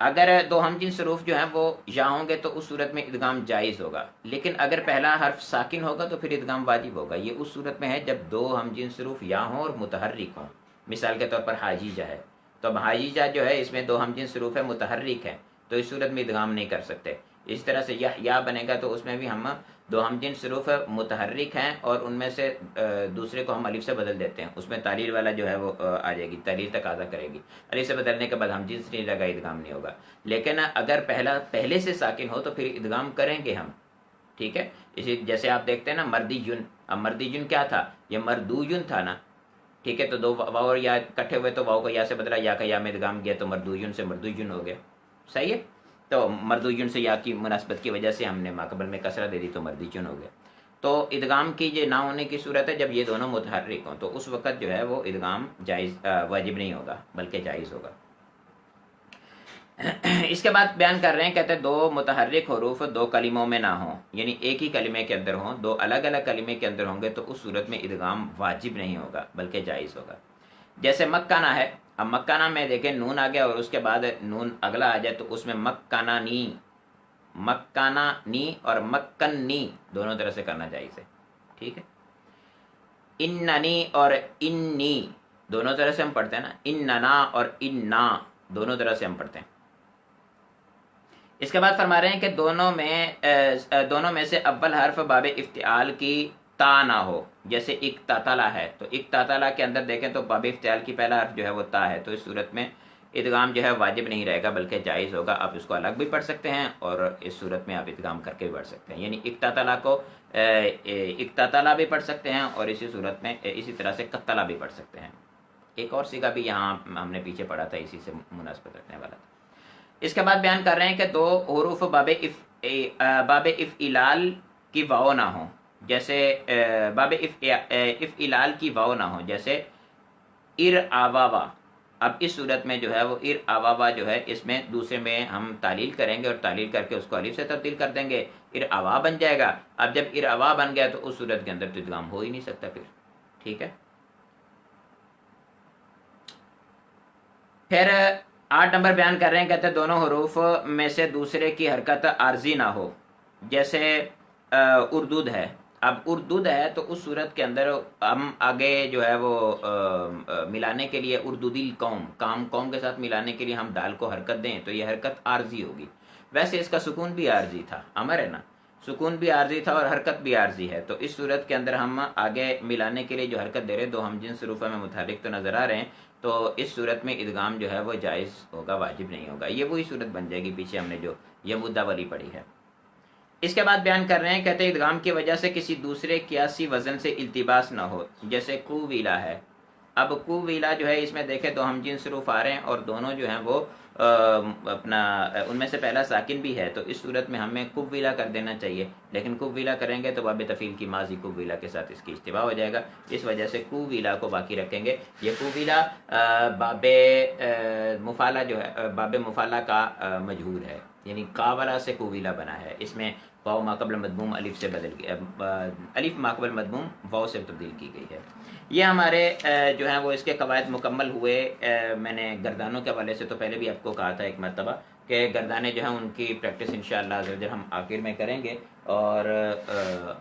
اگر دو ہم جنس حروف جو ہیں وہ یا ہوں گے تو اس صورت میں ادغام جائز ہوگا، لیکن اگر پہلا حرف ساکن ہوگا تو پھر ادغام واجب ہوگا۔ یہ اس صورت میں ہے جب دو ہم جنس حروف یا ہوں اور متحرک ہوں۔ مثال کے طور پر حاجیجہ ہے، تو اب حاجیجہ جو ہے اس میں دو ہم جنس حروف ہے، متحرک ہے، تو اس صورت میں ادغام نہیں کر سکتے۔ اس طرح سے یا بنے گا تو اس میں بھی ہم دو ہم جنس حروف متحرک ہیں اور ان میں سے دوسرے کو ہم الف سے بدل دیتے ہیں، اس میں تعلیل والا جو ہے وہ آ جائے گی، تعلیل تقاضا کرے گی، الف سے بدلنے کے بعد ہم جنس نہیں لگا، ادغام نہیں ہوگا۔ لیکن اگر پہلے سے ساکن ہو تو پھر ادغام کریں گے ہم، ٹھیک ہے۔ اسی جیسے آپ دیکھتے ہیں نا مردی جن، اب مردی جن کیا تھا، یہ مردو جن تھا نا، ٹھیک ہے، تو دو واو اور یا کٹھے ہوئے تو واو کو یا سے بدلا، یا کا یا میں ادغام گیا تو مردو جن سے مردو جن ہو گیا، صحیح ہے۔ تو مردو جن سے یا کی مناسبت کی وجہ سے ہم نے ماقبل میں کسرہ دے دی تو مردی جن ہو گیا۔ تو ادغام کی یہ نہ ہونے کی صورت ہے جب یہ دونوں متحرک ہوں، تو اس وقت جو ہے وہ ادغام جائز واجب نہیں ہوگا بلکہ جائز ہوگا۔ اس کے بعد بیان کر رہے ہیں، کہتے ہیں دو متحرک حروف دو کلموں میں نہ ہوں، یعنی ایک ہی کلمے کے اندر ہوں، دو الگ الگ کلمے کے اندر ہوں گے تو اس صورت میں ادغام واجب نہیں ہوگا بلکہ جائز ہوگا۔ جیسے مکانہ ہے، اب مکانہ میں دیکھیں نون آ گیا اور اس کے بعد نون اگلا آ جائے تو اس میں مکانہ نی اور مکنی دونوں طرح سے کرنا جائز ہے، ٹھیک ہے۔ اننی اور انی دونوں طرح سے ہم پڑھتے ہیں نا، اننا اور انا دونوں طرح سے ہم پڑھتے ہیں۔ اس کے بعد فرما رہے ہیں کہ دونوں میں سے اول حرف باب افتعال کی تا نہ ہو، جیسے اقتتلا ہے تو اقتتلا کے اندر دیکھیں تو باب افتعال کی پہلا حرف جو ہے وہ تا ہے، تو اس صورت میں ادغام جو ہے واجب نہیں رہے گا بلکہ جائز ہوگا۔ آپ اس کو الگ بھی پڑھ سکتے ہیں اور اس صورت میں آپ ادغام کر کے بھی پڑھ سکتے ہیں، یعنی اقتتلا کو اقتتلا بھی پڑھ سکتے ہیں اور اسی صورت میں اسی طرح سے قتلا بھی پڑھ سکتے ہیں۔ ایک اور صیغہ بھی یہاں ہم نے پیچھے پڑھا تھا، اسی سے مناسبت رکھنے والا تھا۔ اس کے بعد بیان کر رہے ہیں کہ دو حروف باب افعلال کی واو نہ ہوں، جیسے باب افعلال کی واو نہ ہوں، جیسے ارعواوا۔ اب اس صورت میں جو ہے وہ ارعواوا جو ہے اس میں دوسرے میں ہم تعلیل کریں گے اور تعلیل کر کے اس کو الف سے تبدیل کر دیں گے، ارعوا بن جائے گا۔ اب جب ارعوا بن گیا تو اس صورت کے اندر تو ادغام ہو ہی نہیں سکتا پھر، ٹھیک ہے۔ پھر 8 نمبر بیان کر رہے ہیں، کہتے ہیں دونوں حروف میں سے دوسرے کی حرکت عارضی نہ ہو، جیسے اردود ہے۔ اب اردود ہے تو اس صورت کے اندر ہم آگے جو ہے وہ ملانے کے لیے اردود القوم قوم کے ساتھ ملانے کے لیے ہم دال کو حرکت دیں تو یہ حرکت عارضی ہوگی۔ ویسے اس کا سکون بھی عارضی تھا، امر ہے نا، سکون بھی عارضی تھا اور حرکت بھی عارضی ہے، تو اس صورت کے اندر ہم آگے ملانے کے لیے جو حرکت دے رہے ہیں دو ہم جنس حروف میں متحرک تو نظر آ رہے ہیں، تو اس صورت میں ادغام جو ہے وہ جائز ہوگا، واجب نہیں ہوگا۔ یہ وہی صورت بن جائے گی پیچھے ہم نے جو یہ مدعا والی پڑھی ہے۔ اس کے بعد بیان کر رہے ہیں، کہتے ہیں ادغام کی وجہ سے کسی دوسرے قیاسی وزن سے التباس نہ ہو، جیسے قویلا ہے۔ اب قویلا جو ہے اس میں دیکھیں تو ہم جنس حروف آ رہے ہیں اور دونوں جو ہیں وہ اپنا ان میں سے پہلا ساکن بھی ہے، تو اس صورت میں ہمیں قویلا کر دینا چاہیے، لیکن قویلا کریں گے تو باب تفعیل کی ماضی قویلا کے ساتھ اس کی اشتباہ ہو جائے گا، اس وجہ سے قویلا کو باقی رکھیں گے۔ یہ قویلا باب مفعلہ جو ہے باب مفعلہ کا مجہور ہے، یعنی قاولا سے قویلا بنا ہے، اس میں واو ما قبل مضموم الف سے بدل گیا، الف ما قبل مضموم واو سے تبدیل کی گئی ہے۔ یہ ہمارے جو ہیں وہ اس کے قواعد مکمل ہوئے۔ میں نے گردانوں کے حوالے سے تو پہلے بھی آپ کو کہا تھا ایک مرتبہ کہ گردانے جو ہیں ان کی پریکٹس انشاءاللہ عز و جل ہم آخر میں کریں گے، اور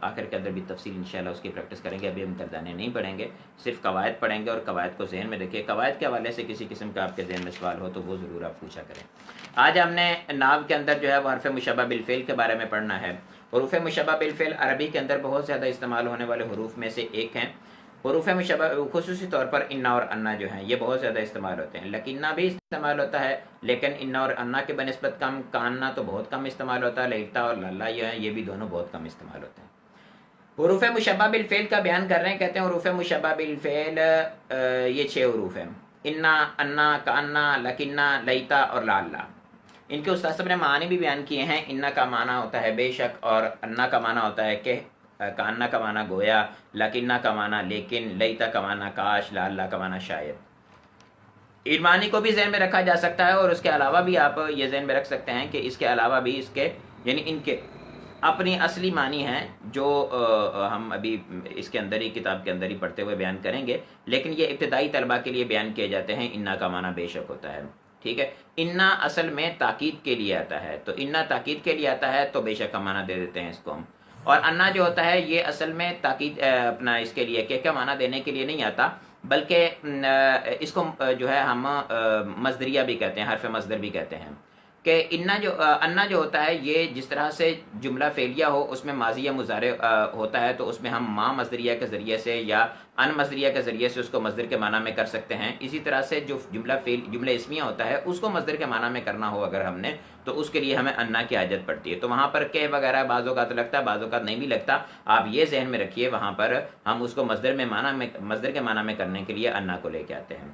آخر کے اندر بھی تفصیل انشاءاللہ اس کی پریکٹس کریں گے۔ ابھی ہم گردانے نہیں پڑھیں گے، صرف قواعد پڑھیں گے، اور قواعد کو ذہن میں رکھیے۔ قواعد کے حوالے سے کسی قسم کا آپ کے ذہن میں سوال ہو تو وہ ضرور آپ پوچھا کریں۔ آج ہم نے ناو کے اندر جو ہے وہ حرف مشبہ بالفعل کے بارے میں پڑھنا ہے۔ حروف مشبہ بالفعل عربی کے اندر بہت زیادہ استعمال ہونے والے حروف میں سے ایک ہیں۔ حروف مشبہ خصوصی طور پر انا اور انا جو ہیں یہ بہت زیادہ استعمال ہوتے ہیں، لکنہ بھی استعمال ہوتا ہے لیکن انا اور انا کے بنسبت کم، کاننا تو بہت کم استعمال ہوتا ہے، لیتا اور لالا یہ ہیں یہ بھی دونوں بہت کم استعمال ہوتے ہیں۔ حروف مشبہ بالفعل کا بیان کر رہے ہیں، کہتے ہیں حروف مشبہ بالفعل یہ 6 حروف ہیں، انا، انا، کانا، لکنہ، لیتا اور لالا۔ ان کے استاد صاحب نے معنی بھی بیان کیے ہیں۔ انا کا معنی ہوتا ہے بے شک، اور انا کا معنی ہوتا ہے کہ، کانا کا معنی گویا، لکنہ کا معنی لیکن، لیتا کا معنی کاش، لالا کا معنی شاید۔ ان معنی کو بھی ذہن میں رکھا جا سکتا ہے اور اس کے علاوہ بھی آپ یہ ذہن میں رکھ سکتے ہیں کہ اس کے علاوہ بھی اس کے یعنی ان کے اپنی اصلی معنی ہیں جو ہم ابھی اس کے اندر ہی کتاب کے اندر ہی پڑھتے ہوئے بیان کریں گے، لیکن یہ ابتدائی طلبہ کے لیے بیان کیے جاتے ہیں۔ انا کا معنی بے شک ہوتا ہے، ٹھیک ہے، انا اصل میں تاکید کے لیے آتا ہے، تو انا تاکید کے لیے آتا ہے تو بے شک کا معنی دے دیتے ہیں اس کو ہم. اور انا جو ہوتا ہے یہ اصل میں تاکید اپنا اس کے لیے کیا معنی دینے کے لیے نہیں آتا، بلکہ اس کو جو ہے ہم مصدریہ بھی کہتے ہیں، حرف مصدر بھی کہتے ہیں. کہ انا جو ہوتا ہے یہ جس طرح سے جملہ فعلیہ ہو اس میں ماضی یا مضارع ہوتا ہے، تو اس میں ہم ما مصدریہ کے ذریعے سے یا ان مصدریہ کے ذریعے سے اس کو مصدر کے معنی میں کر سکتے ہیں. اسی طرح سے جو جملہ اسمیہ ہوتا ہے اس کو مصدر کے معنی میں کرنا ہو اگر ہم نے، تو اس کے لیے ہمیں انا کی حاجت پڑتی ہے. تو وہاں پر کہ وغیرہ بعض اوقات لگتا ہے، بعض اوقات نہیں بھی لگتا. آپ یہ ذہن میں رکھیے وہاں پر ہم اس کو مصدر کے معنی میں کرنے کے لیے انا کو لے کے آتے ہیں.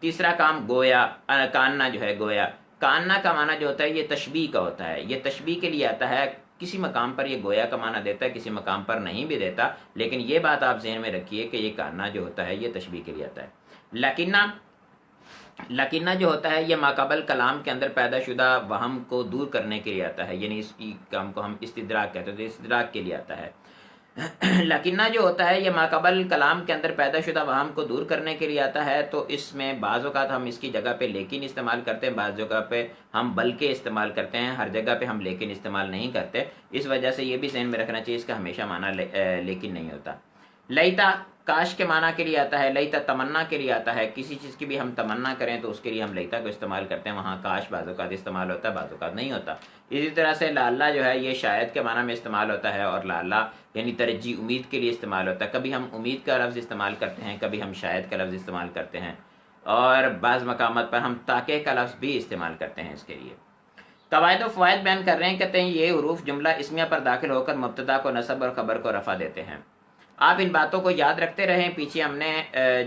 تیسرا کام گویا، کاننا جو ہے گویا، کاننا کا معنی جو ہوتا ہے یہ تشبیہ کا ہوتا ہے. یہ تشبیہ کے لیے آتا ہے، کسی مقام پر یہ گویا کا معنی دیتا ہے، کسی مقام پر نہیں بھی دیتا. لیکن یہ بات آپ ذہن میں رکھیے کہ یہ کاننا جو ہوتا ہے یہ تشبیہ کے لیے آتا ہے. لکنہ جو ہوتا ہے یہ ماقبل کلام کے اندر پیدا شدہ وہم کو دور کرنے کے لیے آتا ہے، یعنی اس کی کام کو ہم استدراک کہتے ہیں، تو استدراک کے لیے آتا ہے. لکنہ جو ہوتا ہے یہ ماقبل کلام کے اندر پیدا شدہ وہم کو دور کرنے کے لیے آتا ہے. تو اس میں بعض اوقات ہم اس کی جگہ پہ لیکن استعمال کرتے ہیں، بعض جگہ پہ ہم بلکہ استعمال کرتے ہیں، ہر جگہ پہ ہم لیکن استعمال نہیں کرتے. اس وجہ سے یہ بھی ذہن میں رکھنا چاہیے اس کا ہمیشہ معنی لیکن نہیں ہوتا. لیتا کاش کے معنی کے لیے آتا ہے، لیتا تمنا کے لیے آتا ہے. کسی چیز کی بھی ہم تمنا کریں تو اس کے لیے ہم لیتا کو استعمال کرتے ہیں، وہاں کاش بعض اوقات استعمال ہوتا ہے، بعض اوقات نہیں ہوتا. اسی طرح سے لعلہ جو ہے یہ شاید کے معنی میں استعمال ہوتا ہے، اور لعلہ یعنی ترجیح امید کے لیے استعمال ہوتا ہے. کبھی ہم امید کا لفظ استعمال کرتے ہیں، کبھی ہم شاید کا لفظ استعمال کرتے ہیں، اور بعض مقامات پر ہم تاکہ کا لفظ بھی استعمال کرتے ہیں اس کے لیے. قواعد و فوائد بیان کر رہے ہیں، کہتے ہیں یہ حروف جملہ اسمیہ پر داخل ہو کر مبتدا کو نصب اور خبر کو رفع دیتے ہیں. آپ ان باتوں کو یاد رکھتے رہیں. پیچھے ہم نے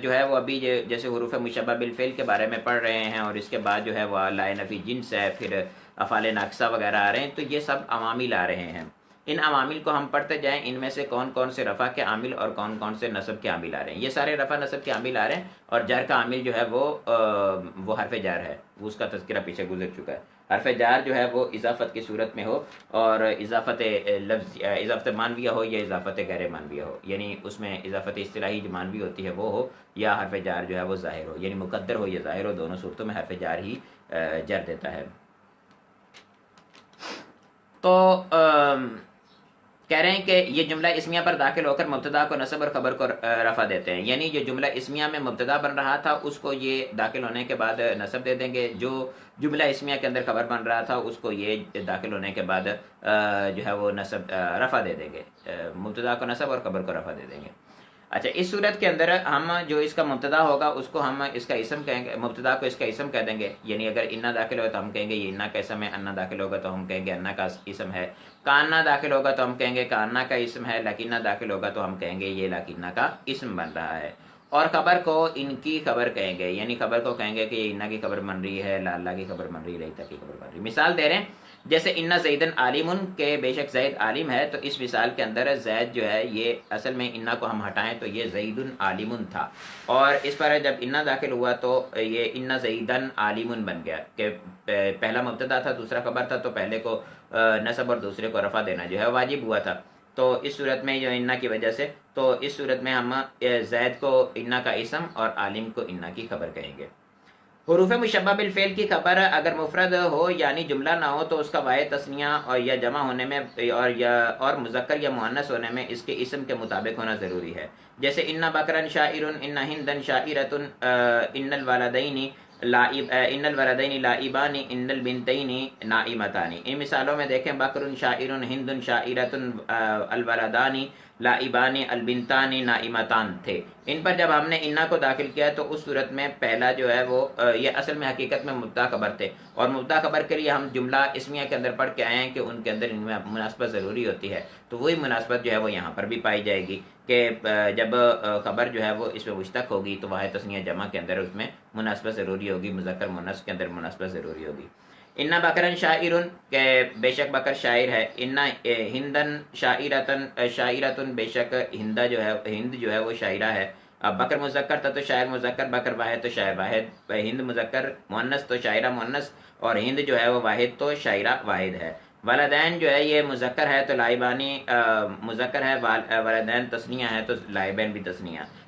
جو ہے وہ ابھی جیسے حروف مشبہ بالفعل کے بارے میں پڑھ رہے ہیں، اور اس کے بعد جو ہے وہ لا نفی جنس ہے، پھر افعال ناقصہ وغیرہ آ رہے ہیں. تو یہ سب عوامل آ رہے ہیں. ان عوامل کو ہم پڑھتے جائیں، ان میں سے کون کون سے رفع کے عامل اور کون کون سے نصب کے عامل آ رہے ہیں. یہ سارے رفع نصب کے عامل آ رہے ہیں، اور جر کا عامل جو ہے وہ حرف جار ہے، وہ اس کا تذکرہ پیچھے گزر چکا ہے. حرف جار جو ہے وہ اضافت کی صورت میں ہو، اور اضافت لفظ اضافت مانویہ ہو یا اضافت غیر مانویہ ہو، یعنی اس میں اضافت اصطلاحی جو مانوی ہوتی ہے وہ ہو، یا حرف جار جو ہے وہ ظاہر ہو، یعنی مقدر ہو یا ظاہر ہو، دونوں صورتوں میں حرف جار ہی جر دیتا ہے. تو کہہ رہے ہیں کہ یہ جملہ اسمیہ پر داخل ہو کر مبتدا کو نصب اور خبر کو رفع دیتے ہیں. یعنی جو جملہ اسمیہ میں مبتدا بن رہا تھا اس کو یہ داخل ہونے کے بعد نصب دے دیں گے، جو جملہ اسمیہ کے اندر خبر بن رہا تھا اس کو یہ داخل ہونے کے بعد جو ہے وہ نصب رفع دے دیں گے، مبتدا کو نصب اور خبر کو رفع دے دیں گے. اچھا، اس صورت کے اندر ہم جو اس کا مبتدا ہوگا اس کو ہم اس کا اسم کہیں گے، مبتدا کو اس کا اسم کہہ دیں گے. یعنی اگر انا داخل ہو تو ہم کہیں گے یہ انا کا اسم ہے، انا داخل ہوگا تو ہم کہیں گے انا کا اسم ہے. کانا داخل ہوگا تو ہم کہیں گے کانا کا اسم ہے. لکنہ داخل ہوگا تو ہم کہیں گے یہ لکنہ کا اسم بن رہا ہے. اور خبر کو ان کی خبر کہیں گے، یعنی خبر کو کہیں گے کہ یہ انا کی خبر بن رہی ہے، لاللہ کی خبر بن رہی ہے، لیتا کی خبر بن رہی ہے. مثال دے رہے ہیں جیسے انا زیدن عالمن، کہ بے شک زید عالم ہے. تو اس مثال کے اندر زید جو ہے یہ اصل میں انا کو ہم ہٹائیں تو یہ زیدن عالمن تھا، اور اس پر جب انا داخل ہوا تو یہ انا زیدن عالمن بن گیا، کہ پہلا مبتدا تھا دوسرا خبر تھا، تو پہلے کو نصب اور دوسرے کو رفع دینا جو ہے واجب ہوا تھا. تو اس صورت میں جو انا کی وجہ سے، تو اس صورت میں ہم زید کو انا کا اسم اور عالم کو انا کی خبر کہیں گے. حروف مشبہ بالفعل کی خبر اگر مفرد ہو یعنی جملہ نہ ہو تو اس کا واحد تثنیہ اور یا جمع ہونے میں اور مذکر یا مؤنث ہونے میں اس کے اسم کے مطابق ہونا ضروری ہے. جیسے ان بکرن شاعر، ان ہندن شاعرۃ، ان الولدین لائبان، ان البنتین نائمتان. ان مثالوں میں دیکھیں بکر شاعر، ہند شاعرۃ، الولدان لائبان، البنتان نائمتان تھے. ان پر جب ہم نے انا کو داخل کیا تو اس صورت میں پہلا جو ہے وہ یہ اصل میں حقیقت میں مبتدا خبر تھے، اور مبتدا خبر کے لیے ہم جملہ اسمیہ کے اندر پڑھ کے آئے ہیں کہ ان کے اندر ان میں مناسبت ضروری ہوتی ہے. تو وہی مناسبت جو ہے وہ یہاں پر بھی پائی جائے گی کہ جب خبر جو ہے وہ اس میں مشتق ہوگی تو واحد تثنیہ جمع کے اندر اس میں مناسبت ضروری ہوگی، مذکر مؤنث کے اندر مناسبت ضروری ہوگی. انا بکرن شاعر، کہ بے شک بکر شاعر ہے. انا ہندن شاعرتن، بے شک ہند جو ہے وہ شاعرہ ہے. اب بکر مذکر تھا تو شاعر مذکر، بکر واحد تو شاعر واحد، ہند مذکر مؤنث تو شاعرہ مؤنث، اور ہند جو ہے وہ واحد تو شاعرہ واحد ہے. والدین جو ہے یہ مذکر ہے تو لائبانی مذکر ہے، والدین تثنیہ ہے تو لائبین بھی تثنیہ.